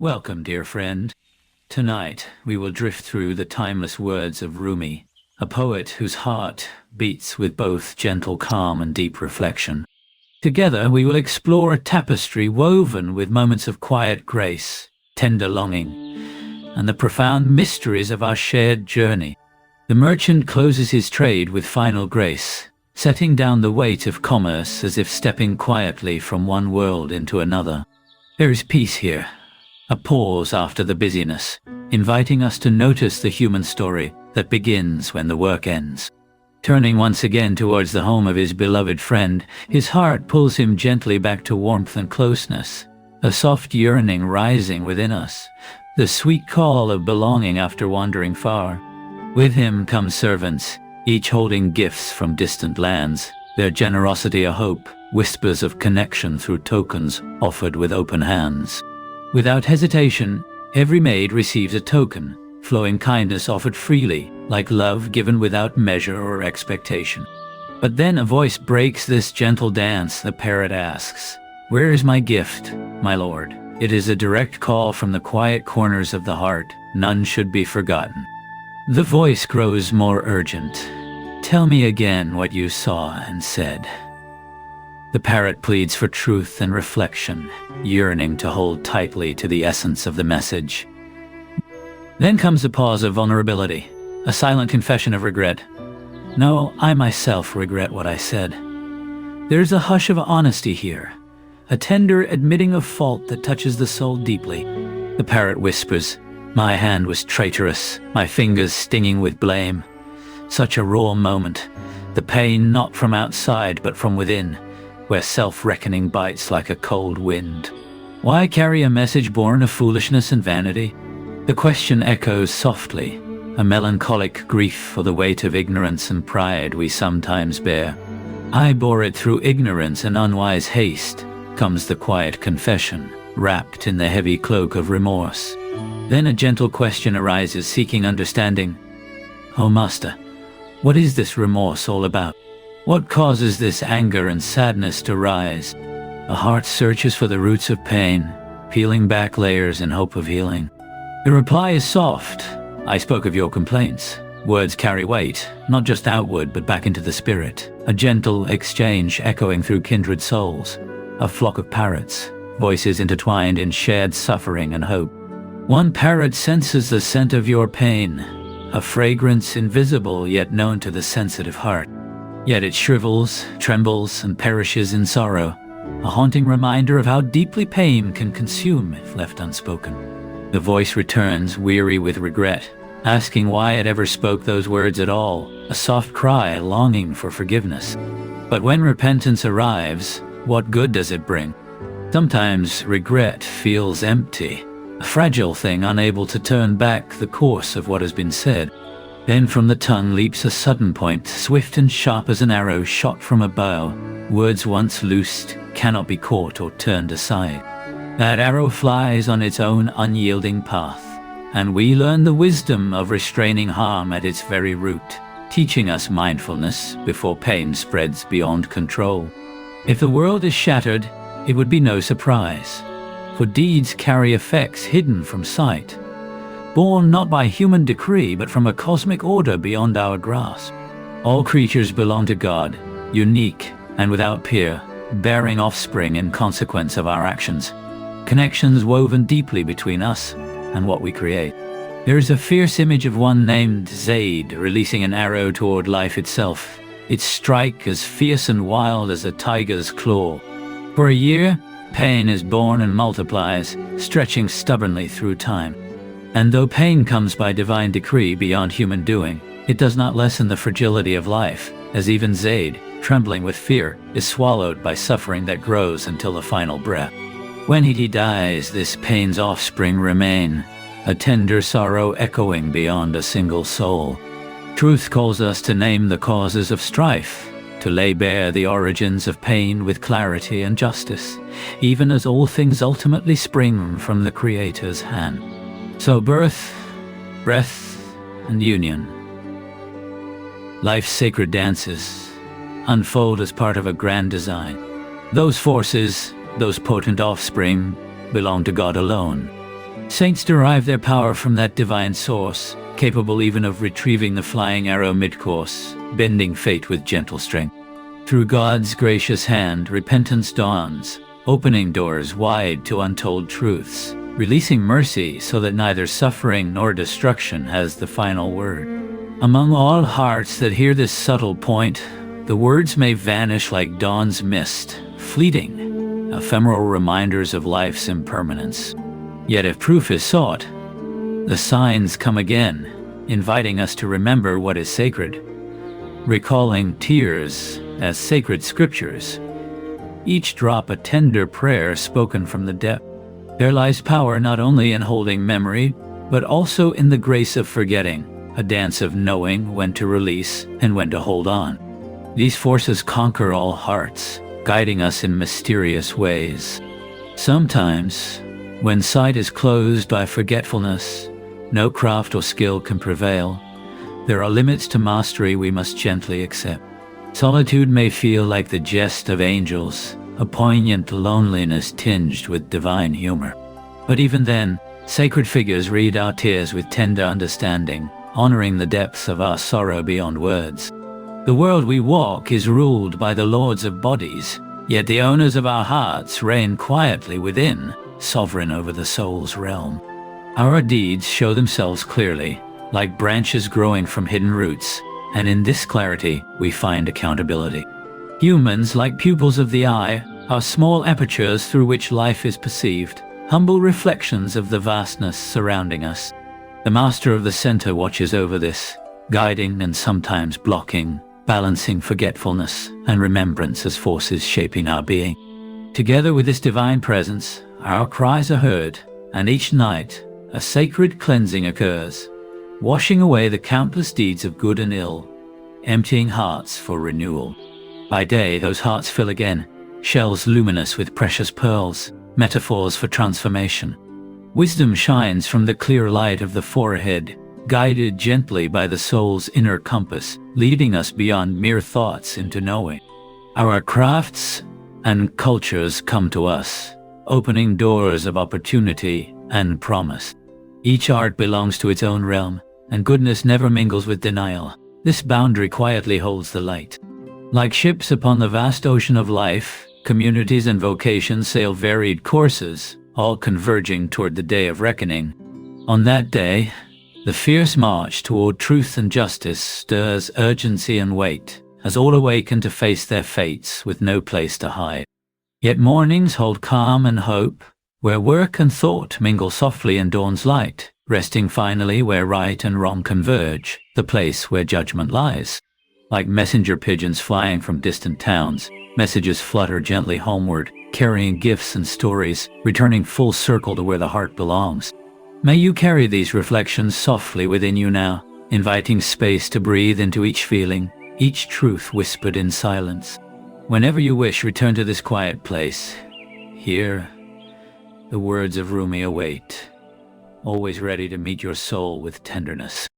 Welcome, dear friend. Tonight, we will drift through the timeless words of Rumi, a poet whose heart beats with both gentle calm and deep reflection. Together, we will explore a tapestry woven with moments of quiet grace, tender longing, and the profound mysteries of our shared journey. The merchant closes his trade with final grace, setting down the weight of commerce as if stepping quietly from one world into another. There is peace here, a pause after the busyness, inviting us to notice the human story that begins when the work ends. Turning once again towards the home of his beloved friend, his heart pulls him gently back to warmth and closeness, a soft yearning rising within us, the sweet call of belonging after wandering far. With him come servants, each holding gifts from distant lands, their generosity a hope, whispers of connection through tokens offered with open hands. Without hesitation, every maid receives a token, flowing kindness offered freely, like love given without measure or expectation. But then a voice breaks this gentle dance. The parrot asks, "Where is my gift, my lord?" It is a direct call from the quiet corners of the heart. None should be forgotten. The voice grows more urgent. "Tell me again what you saw and said." The parrot pleads for truth and reflection, yearning to hold tightly to the essence of the message. Then comes a pause of vulnerability, a silent confession of regret. "No, I myself regret what I said." There's a hush of honesty here, a tender admitting of fault that touches the soul deeply. The parrot whispers, "My hand was traitorous, my fingers stinging with blame." Such a raw moment, the pain not from outside but from within, where self-reckoning bites like a cold wind. Why carry a message born of foolishness and vanity? The question echoes softly, a melancholic grief for the weight of ignorance and pride we sometimes bear. "I bore it through ignorance and unwise haste," comes the quiet confession, wrapped in the heavy cloak of remorse. Then a gentle question arises, seeking understanding. "O Master, what is this remorse all about? What causes this anger and sadness to rise?" The heart searches for the roots of pain, peeling back layers in hope of healing. The reply is soft. "I spoke of your complaints." Words carry weight, not just outward but back into the spirit. A gentle exchange echoing through kindred souls. A flock of parrots, voices intertwined in shared suffering and hope. One parrot senses the scent of your pain, a fragrance invisible yet known to the sensitive heart. Yet it shrivels, trembles, and perishes in sorrow, a haunting reminder of how deeply pain can consume if left unspoken. The voice returns, weary with regret, asking why it ever spoke those words at all, a soft cry longing for forgiveness. But when repentance arrives, what good does it bring? Sometimes regret feels empty, a fragile thing unable to turn back the course of what has been said. Then from the tongue leaps a sudden point, swift and sharp as an arrow shot from a bow. Words once loosed cannot be caught or turned aside. That arrow flies on its own unyielding path, and we learn the wisdom of restraining harm at its very root, teaching us mindfulness before pain spreads beyond control. If the world is shattered, it would be no surprise, for deeds carry effects hidden from sight, born not by human decree but from a cosmic order beyond our grasp. All creatures belong to God, unique and without peer, bearing offspring in consequence of our actions, connections woven deeply between us and what we create. There is a fierce image of one named Zaid releasing an arrow toward life itself, its strike as fierce and wild as a tiger's claw. For a year, pain is born and multiplies, stretching stubbornly through time. And though pain comes by divine decree beyond human doing, it does not lessen the fragility of life, as even Zaid, trembling with fear, is swallowed by suffering that grows until the final breath. When he dies, this pain's offspring remain, a tender sorrow echoing beyond a single soul. Truth calls us to name the causes of strife, to lay bare the origins of pain with clarity and justice, even as all things ultimately spring from the Creator's hand. So birth, breath, and union, life's sacred dances, unfold as part of a grand design. Those forces, those potent offspring, belong to God alone. Saints derive their power from that divine source, capable even of retrieving the flying arrow mid-course, bending fate with gentle strength. Through God's gracious hand, repentance dawns, opening doors wide to untold truths, releasing mercy so that neither suffering nor destruction has the final word. Among all hearts that hear this subtle point, the words may vanish like dawn's mist, fleeting, ephemeral reminders of life's impermanence. Yet if proof is sought, the signs come again, inviting us to remember what is sacred, recalling tears as sacred scriptures, each drop a tender prayer spoken from the depth. There lies power not only in holding memory, but also in the grace of forgetting, a dance of knowing when to release and when to hold on. These forces conquer all hearts, guiding us in mysterious ways. Sometimes, when sight is closed by forgetfulness, no craft or skill can prevail. There are limits to mastery we must gently accept. Solitude may feel like the jest of angels, a poignant loneliness tinged with divine humor. But even then, sacred figures read our tears with tender understanding, honoring the depths of our sorrow beyond words. The world we walk is ruled by the lords of bodies, yet the owners of our hearts reign quietly within, sovereign over the soul's realm. Our deeds show themselves clearly, like branches growing from hidden roots, and in this clarity we find accountability. Humans, like pupils of the eye, are small apertures through which life is perceived, humble reflections of the vastness surrounding us. The master of the center watches over this, guiding and sometimes blocking, balancing forgetfulness and remembrance as forces shaping our being. Together with this divine presence, our cries are heard, and each night a sacred cleansing occurs, washing away the countless deeds of good and ill, emptying hearts for renewal. By day, those hearts fill again, shells luminous with precious pearls, metaphors for transformation. Wisdom shines from the clear light of the forehead, guided gently by the soul's inner compass, leading us beyond mere thoughts into knowing. Our crafts and cultures come to us, opening doors of opportunity and promise. Each art belongs to its own realm, and goodness never mingles with denial. This boundary quietly holds the light. Like ships upon the vast ocean of life, communities and vocations sail varied courses, all converging toward the day of reckoning. On that day, the fierce march toward truth and justice stirs urgency and weight, as all awaken to face their fates with no place to hide. Yet mornings hold calm and hope, where work and thought mingle softly in dawn's light, resting finally where right and wrong converge, the place where judgment lies. Like messenger pigeons flying from distant towns, messages flutter gently homeward, carrying gifts and stories, returning full circle to where the heart belongs. May you carry these reflections softly within you now, inviting space to breathe into each feeling, each truth whispered in silence. Whenever you wish, return to this quiet place. Here, the words of Rumi await, always ready to meet your soul with tenderness.